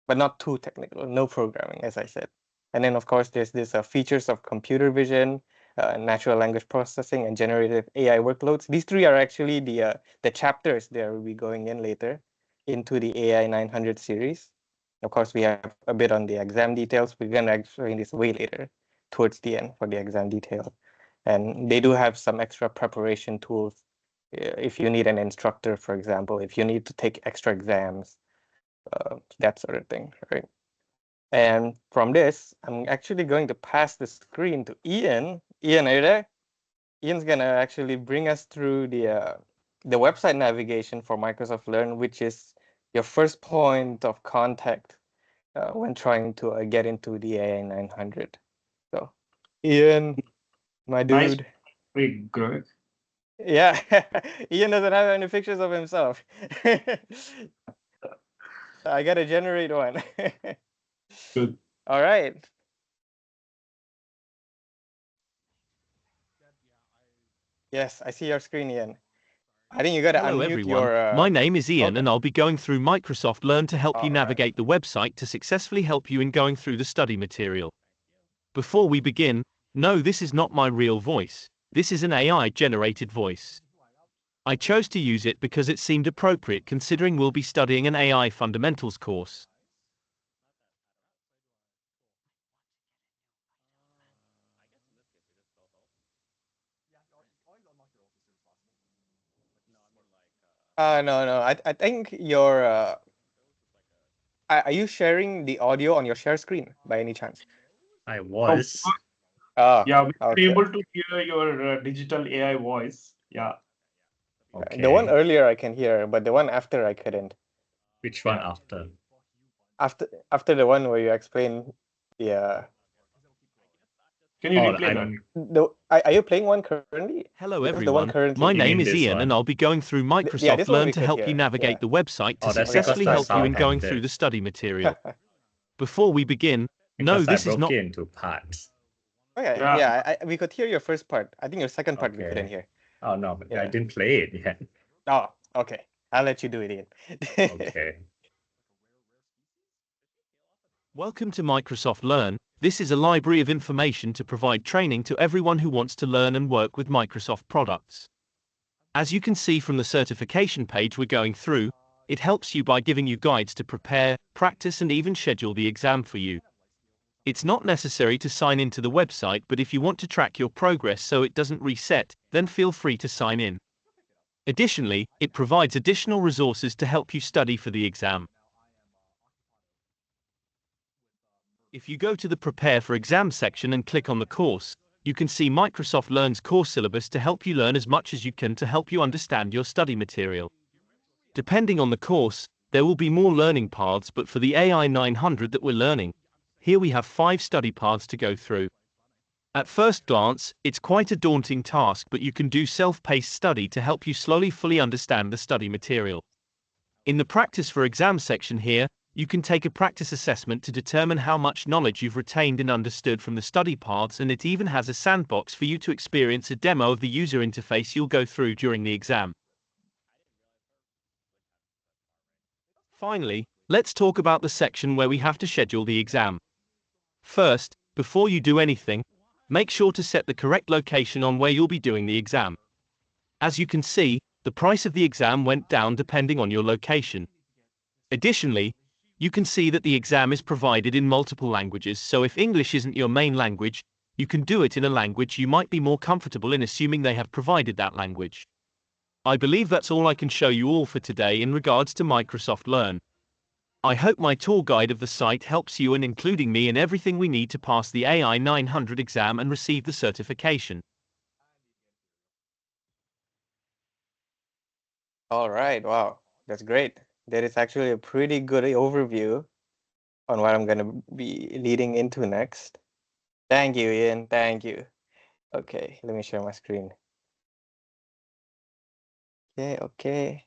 but not too technical, no programming, as I said. And then, of course, there's this features of computer vision, natural language processing, and generative AI workloads. These three are actually the chapters that we'll be going in later into the AI 900 series. Of course, we have a bit on the exam details. We're going to explain this way later towards the end for the exam detail. And they do have some extra preparation tools if you need an instructor, for example, if you need to take extra exams, that sort of thing, right? And from this, I'm actually going to pass the screen to Ian. Ian, are you there? Ian's gonna actually bring us through the website navigation for Microsoft Learn, which is your first point of contact when trying to get into the AI 900. So, Ian, my Nice, dude. big Greg. Yeah, Ian doesn't have any pictures of himself. I gotta generate one. Good. All right. Yes, I see your screen, Ian. I think you gotta Hello unmute everyone, your. my name is Ian Okay. and I'll be going through Microsoft Learn to help you All right. navigate the website to successfully help you in going through the study material. Before we begin, no, this is not my real voice. This is an AI-generated voice. I chose to use it because it seemed appropriate considering we'll be studying an AI fundamentals course. No. I think your. Are you sharing the audio on your share screen by any chance? I Oh, was. Oh, yeah, we were okay. able to hear your digital AI voice. Yeah. The one Okay. earlier I can hear, but the one after I couldn't. Which one Yeah. after? After the one where you explain the. Can you Oh, replay that? Are you playing one currently? Hello Because the one everyone, currently. my You name mean is this Ian and one? I'll be going through Yeah, Microsoft this one Learn we to could help you hear. navigate the website to Oh, that's because successfully the help you in sound going through ended. the study material. Before we begin, no, Because I this is broke not. it into parts. Okay. Yeah. Yeah. We could hear your first part. I think your second part we couldn't Okay. hear. Oh no, but I Yeah. didn't play it yet. Oh, okay. I'll let you do it, Ian. Okay. Welcome to Microsoft Learn. This is a library of information to provide training to everyone who wants to learn and work with Microsoft products. As you can see from the certification page we're going through, it helps you by giving you guides to prepare, practice and even schedule the exam for you. It's not necessary to sign into the website, but if you want to track your progress so it doesn't reset, then feel free to sign in. Additionally, it provides additional resources to help you study for the exam. If you go to the Prepare for Exam section and click on the course, you can see Microsoft Learn's course syllabus to help you learn as much as you can to help you understand your study material. Depending on the course, there will be more learning paths, but for the AI 900 that we're learning, here we have 5 study paths to go through. At first glance, it's quite a daunting task, but you can do self-paced study to help you slowly fully understand the study material. In the Practice for Exam section here, you can take a practice assessment to determine how much knowledge you've retained and understood from the study paths, and it even has a sandbox for you to experience a demo of the user interface you'll go through during the exam. Finally, let's talk about the section where we have to schedule the exam. First, before you do anything, make sure to set the correct location on where you'll be doing the exam. As you can see, the price of the exam went down depending on your location. Additionally, you can see that the exam is provided in multiple languages, so if English isn't your main language, you can do it in a language you might be more comfortable in, assuming they have provided that language. I believe that's all I can show you all for today in regards to Microsoft Learn. I hope my tour guide of the site helps you in including me in everything we need to pass the AI 900 exam and receive the certification. All right, wow, that's great. That is actually a pretty good overview on what I'm going to be leading into next. Thank you, Ian. Thank you. Okay, let me share my screen. Okay.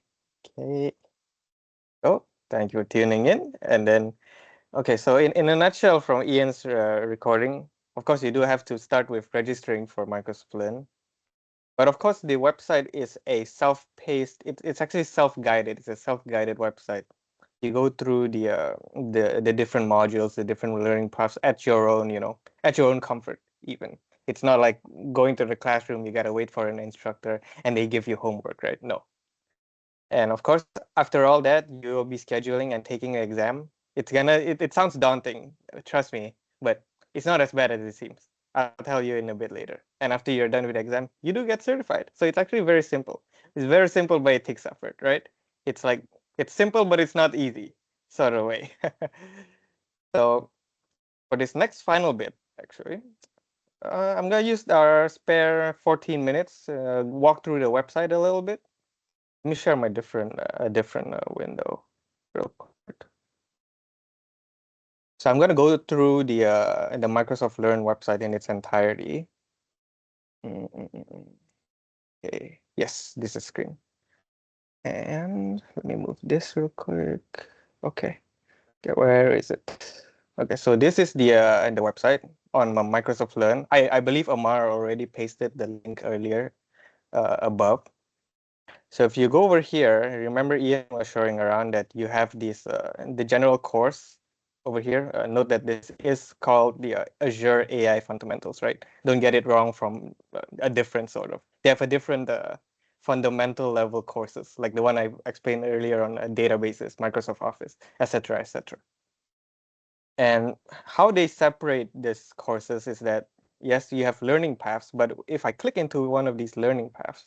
Oh, thank you for tuning in. And then, okay, so in a nutshell from Ian's recording, of course, you do have to start with registering for Microsoft Learn. But of course, the website is a self-paced, it's actually self-guided. It's a self-guided website. You go through the different modules, the different learning paths at your own, at your own comfort, even. It's not like going to the classroom, you gotta wait for an instructor and they give you homework, right? No. And of course, after all that, you will be scheduling and taking an exam. It sounds daunting, trust me, but it's not as bad as it seems. I'll tell you in a bit later. And after you're done with the exam, you do get certified. So it's actually very simple. It's very simple, but it takes effort, right? It's like, it's simple, but it's not easy, sort of way. So for this next final bit, actually, I'm gonna use our spare 14 minutes, walk through the website a little bit. Let me share my different window real quick. So I'm going to go through the Microsoft Learn website in its entirety. Okay, yes, this is screen. And let me move this real quick. Okay, where is it? Okay, so this is the website on my Microsoft Learn. I believe Amar already pasted the link earlier above. So if you go over here, remember Ian was showing around that you have this the general course over here. Note that this is called the Azure AI Fundamentals, right? Don't get it wrong from a different sort of. They have a different fundamental level courses, like the one I explained earlier on databases, Microsoft Office, etc., etc. And how they separate these courses is that, yes, you have learning paths, but if I click into one of these learning paths,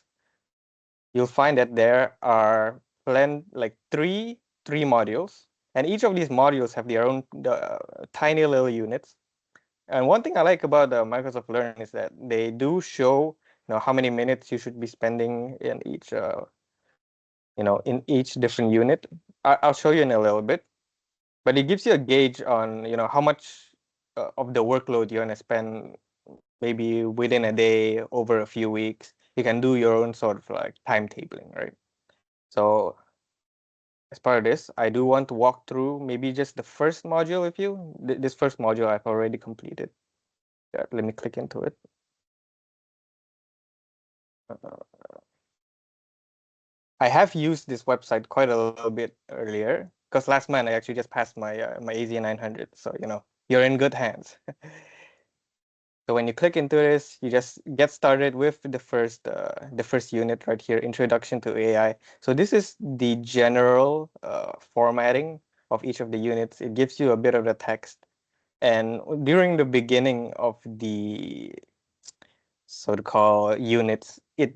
you'll find that there are like three modules, and each of these modules have their own tiny little units. And one thing I like about Microsoft Learn is that they do show how many minutes you should be spending in each in each different unit. I'll show you in a little bit, but it gives you a gauge on how much of the workload you're gonna spend, maybe within a day, over a few weeks. You can do your own sort of like timetabling, right? So as part of this, I do want to walk through maybe just the first module with you. This first module I've already completed. Yeah, let me click into it. I have used this website quite a little bit earlier because last month I actually just passed my my AZ 900. So you're in good hands. So when you click into this, you just get started with the first unit right here, Introduction to AI. So this is the general formatting of each of the units. It gives you a bit of the text. And during the beginning of the so-called units, it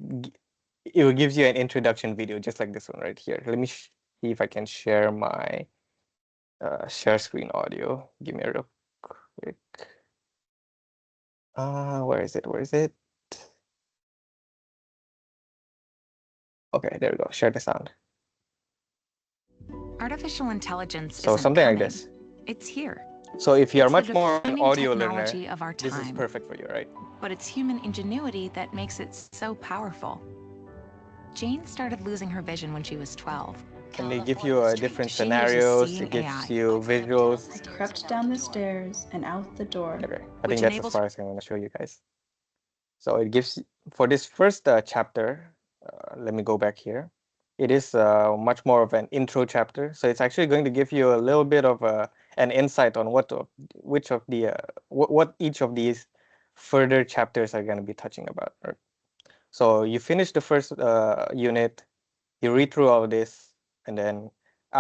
gives you an introduction video, just like this one right here. Let me see if I can share my share screen audio. Give me a real quick. Where is it? Where is it? Okay, there we go. Share the sound. Artificial intelligence So isn't something like coming. this. It's here. So if you're It's the much more an defining audio learner, technology of our this is time. perfect for you, right? But it's human ingenuity that makes it so powerful. Jane started losing her vision when she was 12. And they give you different She uses scenarios. Seeing It gives AI. you visuals. I crept down the stairs and out the door. Okay, I Which think that's as enables- far as I'm going to show you guys. So it gives, for this first chapter, let me go back here. It is much more of an intro chapter. So it's actually going to give you a little bit of an insight on what each of these further chapters are going to be touching about. Right? So you finish the first unit, you read through all this, and then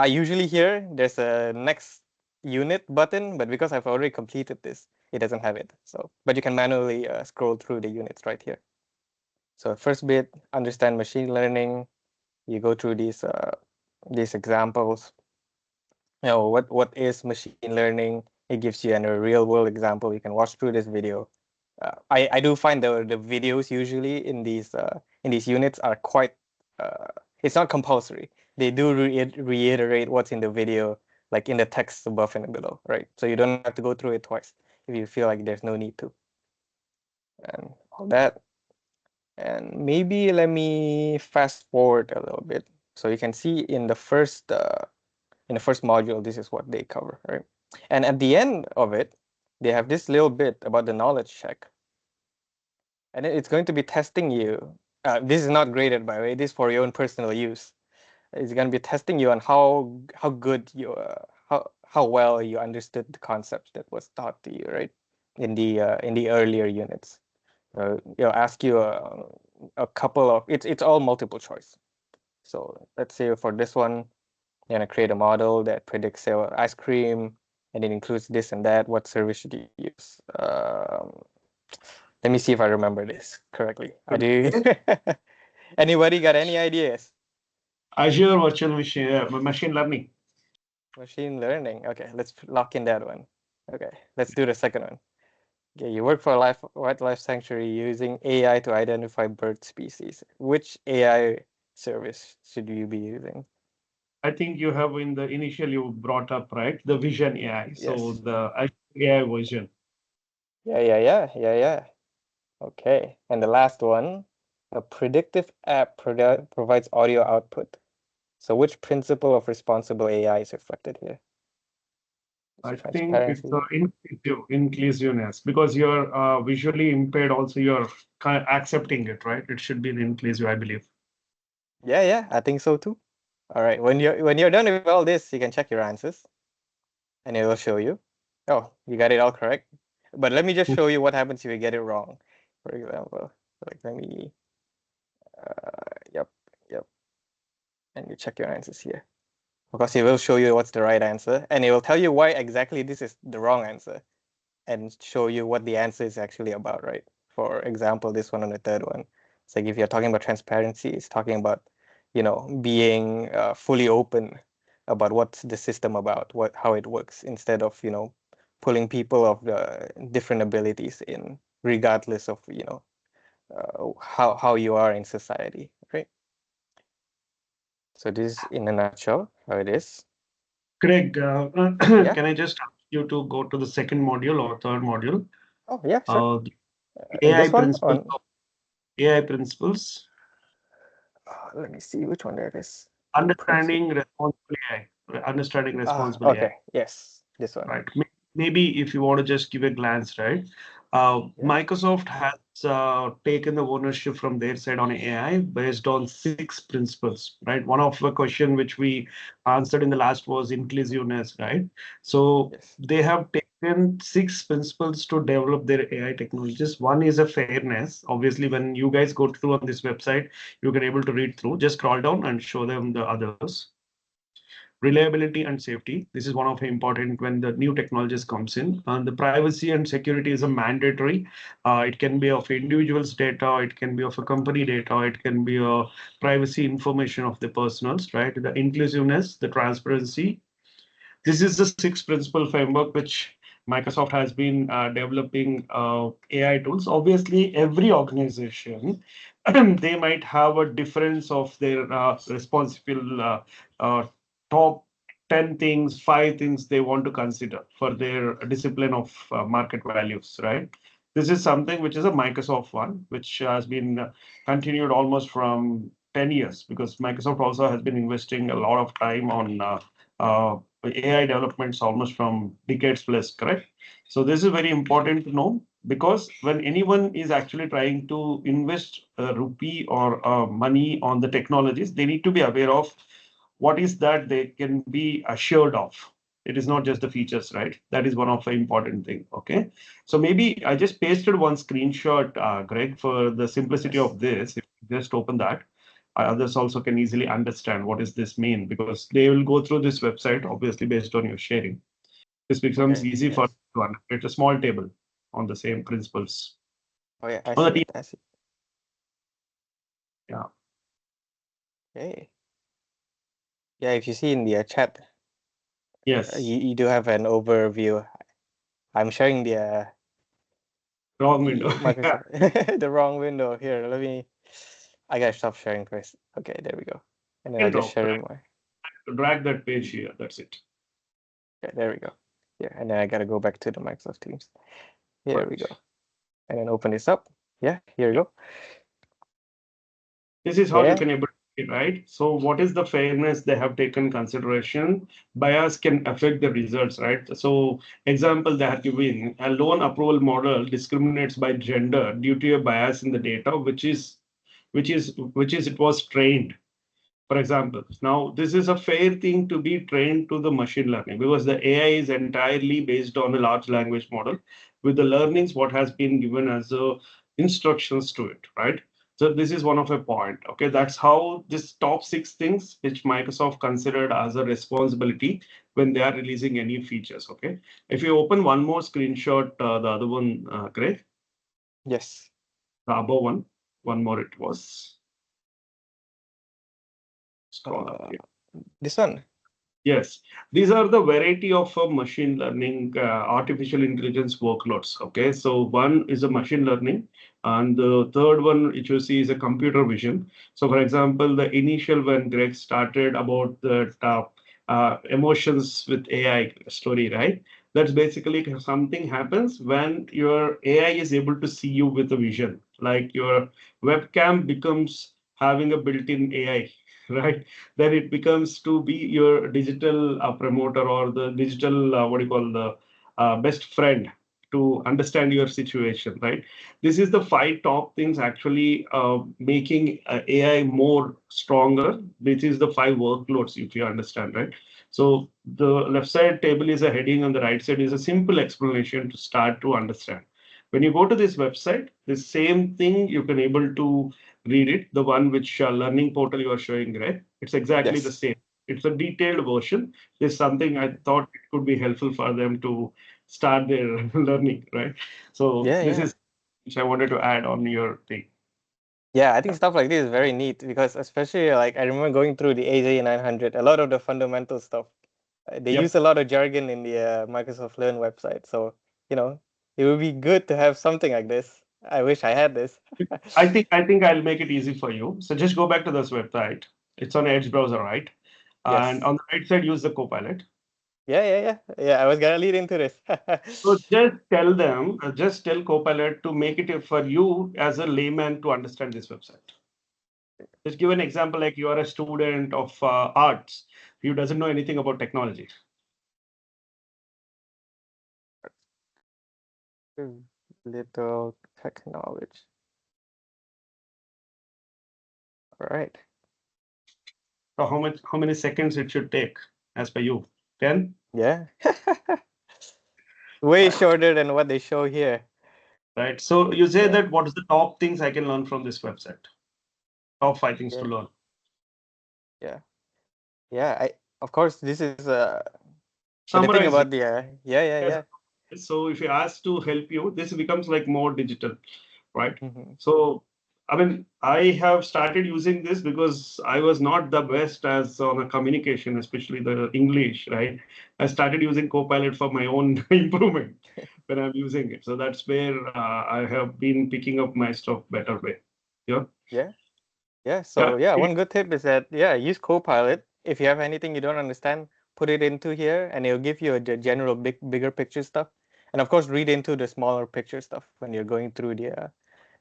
usually here there's a next unit button, but because I've already completed this, it doesn't have it. So, but you can manually scroll through the units right here. So first bit, understand machine learning. You go through these examples, what is machine learning. It gives you a real world example. You can watch through this video. I do find the videos usually in these units are quite. It's not compulsory. They do reiterate what's in the video, like in the text above and below, right? So you don't have to go through it twice if you feel like there's no need to. And all that. And maybe let me fast forward a little bit, so you can see in the first module, this is what they cover, right? And at the end of it, they have this little bit about the knowledge check. And it's going to be testing you. This is not graded, by the way. This is for your own personal use. It's going to be testing you on how good you how well you understood the concepts that was taught to you, right? In the earlier units. It'll ask you a couple of it's all multiple choice. So let's say for this one, you're gonna create a model that predicts, say, ice cream, and it includes this and that. What service should you use? Let me see if I remember this correctly. I do. Anybody got any ideas? Azure Virtual Machine Learning. Machine learning. Okay, let's lock in that one. Okay, let's do the second one. Okay, you work for a wildlife sanctuary using AI to identify bird species. Which AI service should you be using? I think you have in the initial you brought up, right? The Vision AI. So Yes. the Azure AI version. Yeah. Okay, and the last one, a predictive app provides audio output. So which principle of responsible AI is reflected here? I think it's Transparency. inclusiveness, because you're visually impaired. Also, you're kind of accepting it, right? It should be an inclusive, I believe. Yeah, I think so too. All right, when you're done with all this, you can check your answers, and it will show you. Oh, you got it all correct. But let me just show you what happens if you get it wrong. For example, like let me. Yep. And you check your answers here. Because it will show you what's the right answer, and it will tell you why exactly this is the wrong answer, and show you what the answer is actually about, right? For example, this one and the third one. It's like if you're talking about transparency, it's talking about, being fully open about what's the system about, how it works, instead of, pulling people of the different abilities in, regardless of, how you are in society, right? So this is in a nutshell how it is. Greg, Yeah. can I just ask you to go to the second module or third module? Oh yeah, sure. AI This one principles. on. AI principles. Let me see which one that is. Understanding responsible AI. Understanding responsible AI. Okay. Yes, this one. Right. Maybe if you want to just give a glance, right? Yeah. Microsoft has taken the ownership from their side on AI based on 6 principles, right? One of the question which we answered in the last was inclusiveness, right? So Yes. they have taken 6 principles to develop their AI technologies. One is a fairness. Obviously, when you guys go through on this website, you can able to read through. Just scroll down and show them the others. Reliability and safety. This is one of the important when the new technologies comes in. And the privacy and security is a mandatory. It can be of individuals' data, it can be of a company data, it can be a privacy information of the personals, right? The inclusiveness, the transparency. This is the 6 principle framework which Microsoft has been developing AI tools. Obviously, every organization they might have a difference of their responsible uh, top 10 things, 5 things they want to consider for their discipline of market values, right? This is something which is a Microsoft one, which has been continued almost from 10 years, because Microsoft also has been investing a lot of time on AI developments almost from decades plus, correct? So this is very important to know, because when anyone is actually trying to invest a rupee or money on the technologies, they need to be aware of what is that they can be assured of. It is not just the features, right? That is one of the important thing. Okay, so maybe I just pasted one screenshot, Greg, for the simplicity Yes. of this. If you just open that, others also can easily understand what does this mean, because they will go through this website obviously based on your sharing. This becomes Okay. easy for Yes. to understand. It's a small table on the same principles. Oh yeah, I On the see team, it. I see. yeah. Okay. Yeah, if you see in the chat, Yes. You do have an overview. I'm sharing the Wrong window. Yeah. Microsoft the wrong window here. I gotta stop sharing first. Okay, there we go. And then I'll just share my. Drag that page here. That's it. Okay, there we go. Yeah, and then I gotta go back to the Microsoft Teams. Here we go. And then open this up. Yeah, here we go. This is how you can able to see it, right? So what is the fairness they have taken consideration? Bias can affect the results, right? So example they are giving, a loan approval model discriminates by gender due to a bias in the data, which is it was trained. For example, now this is a fair thing to be trained to the machine learning because the AI is entirely based on a large language model with the learnings what has been given as instructions to it, right? So this is one of a point. Okay, that's how this top 6 things which Microsoft considered as a responsibility when they are releasing any features. Okay, if you open one more screenshot, the other one, Greg. Yes. The above one more it was. Scroll up here. This one. Yes, these are the variety of machine learning, artificial intelligence workloads. Okay, so one is a machine learning, and the third one, which you see, is a computer vision. So, for example, the initial when Greg started about the emotions with AI story, right? That's basically something happens when your AI is able to see you with a vision, like your webcam becomes having a built-in AI, right? Then it becomes to be your digital promoter or the digital what do you call the best friend to understand your situation, right? This is the 5 top things actually making AI more stronger. This is the 5 workloads, if you understand, right? So the left side table is a heading, and the right side is a simple explanation to start to understand. When you go to this website, the same thing you can able to read it, the one which learning portal you are showing, right? It's exactly the same. It's a detailed version. It's something I thought it could be helpful for them to start their learning, right? So this is which I wanted to add on your thing. Yeah, I think stuff like this is very neat because especially like I remember going through the AZ900, a lot of the fundamental stuff. They use a lot of jargon in the Microsoft Learn website. So, it would be good to have something like this. I wish I had this. I think I'll make it easy for you. So just go back to this website. It's on Edge browser, right? Yes. And on the right side, use the Copilot. Yeah. I was gonna lead into this. So just tell them, just tell Copilot to make it for you as a layman to understand this website. Just give an example like you are a student of arts who doesn't know anything about technology. Little technology. All right. So how many seconds it should take as per you? 10? Yeah. Way shorter than what they show here. Right. So you say that what is the top things I can learn from this website? Top 5 things to learn. Yeah. Of course, this is the thing about the yeah. So if you ask to help you, this becomes like more digital, right? Mm-hmm. So I mean, I have started using this because I was not the best as on a communication, especially the English, right? I started using Copilot for my own improvement when I'm using it. So that's where I have been picking up my stuff better way. Yeah. So one good tip is that use Copilot. If you have anything you don't understand, put it into here, and it'll give you a general bigger picture stuff. And of course, read into the smaller picture stuff when you're going through the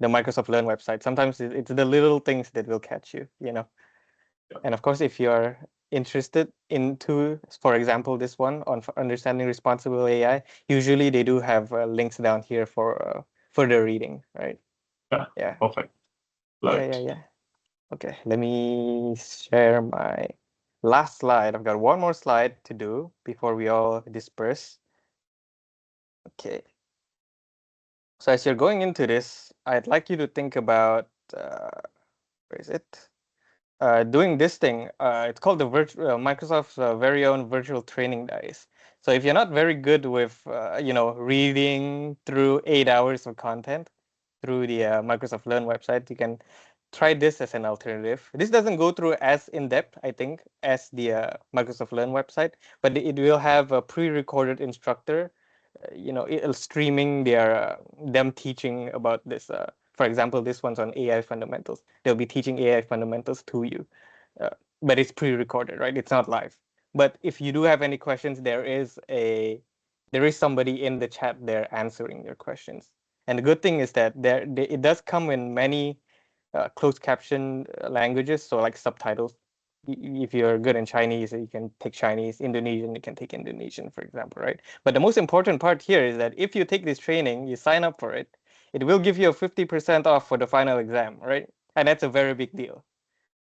Microsoft Learn website. Sometimes it's the little things that will catch you, And of course, if you're interested into, for example, this one on understanding responsible AI, usually they do have links down here for further reading, right? Yeah. Perfect. Yeah. Okay, let me share my last slide. I've got one more slide to do before we all disperse. Okay. So as you're going into this, I'd like you to think about, where is it? Doing this thing. It's called the Microsoft's very own virtual training dice. So if you're not very good with, reading through 8 hours of content through the Microsoft Learn website, you can try this as an alternative. This doesn't go through as in-depth, I think, as the Microsoft Learn website, but it will have a pre-recorded instructor, it'll streaming them teaching about this. For example, this one's on AI fundamentals. They'll be teaching AI fundamentals to you, but it's pre-recorded, right? It's not live. But if you do have any questions, there is somebody in the chat there answering your questions. And the good thing is that it does come in many closed caption languages, so like subtitles. If you're good in Chinese, you can take Chinese. Indonesian, you can take Indonesian, for example, right? But the most important part here is that if you take this training, you sign up for it, it will give you a 50% off for the final exam, right? And that's a very big deal.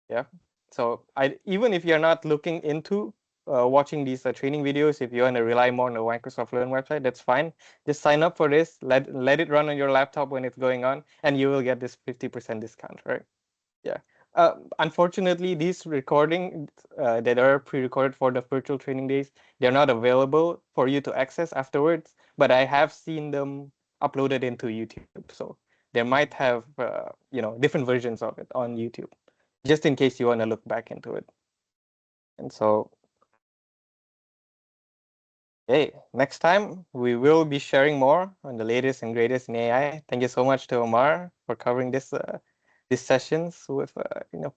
Yeah. So even if you're not looking into watching these training videos, if you want to rely more on the Microsoft Learn website, that's fine. Just sign up for this, let it run on your laptop when it's going on, and you will get this 50% discount, right? Yeah. Unfortunately, these recordings that are pre-recorded for the virtual training days, they're not available for you to access afterwards, but I have seen them uploaded into YouTube. So there might have different versions of it on YouTube, just in case you want to look back into it. And so, hey, next time we will be sharing more on the latest and greatest in AI. Thank you so much to Omar for covering these sessions with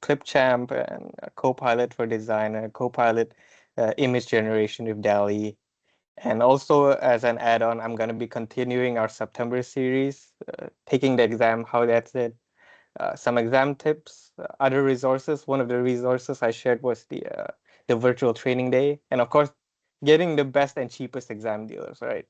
Clipchamp and Copilot for design and Copilot image generation with DALL-E. And also as an add-on, I'm going to be continuing our September series, taking the exam, how that's it. Some exam tips, other resources. One of the resources I shared was the virtual training day, and of course, getting the best and cheapest exam dealers, right?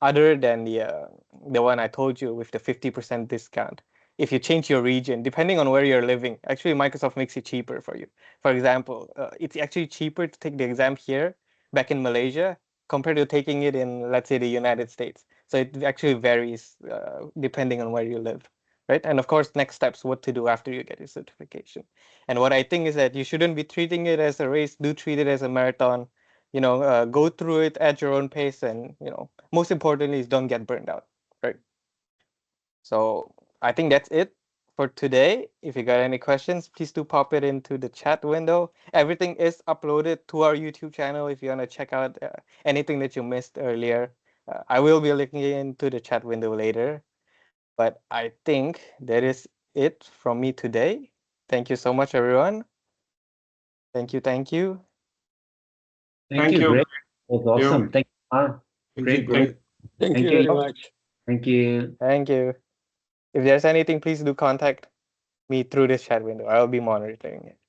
Other than the one I told you with the 50% discount. If you change your region, depending on where you're living, actually Microsoft makes it cheaper for you. For example, it's actually cheaper to take the exam here, back in Malaysia, compared to taking it in, let's say, the United States. So it actually varies depending on where you live. Right. And of course, next steps, what to do after you get your certification. And what I think is that you shouldn't be treating it as a race. Do treat it as a marathon. Go through it at your own pace. And, most importantly is don't get burned out. Right. So I think that's it for today. If you got any questions, please do pop it into the chat window. Everything is uploaded to our YouTube channel if you want to check out anything that you missed earlier. I will be linking into the chat window later. But I think that is it from me today. Thank you so much, everyone. Thank you. Thank you. Thank you. Great. It was awesome. Thank you, Mar. Thank Great. you. Thank you very much. Thank you. Thank you. If there's anything, please do contact me through this chat window. I'll be monitoring it.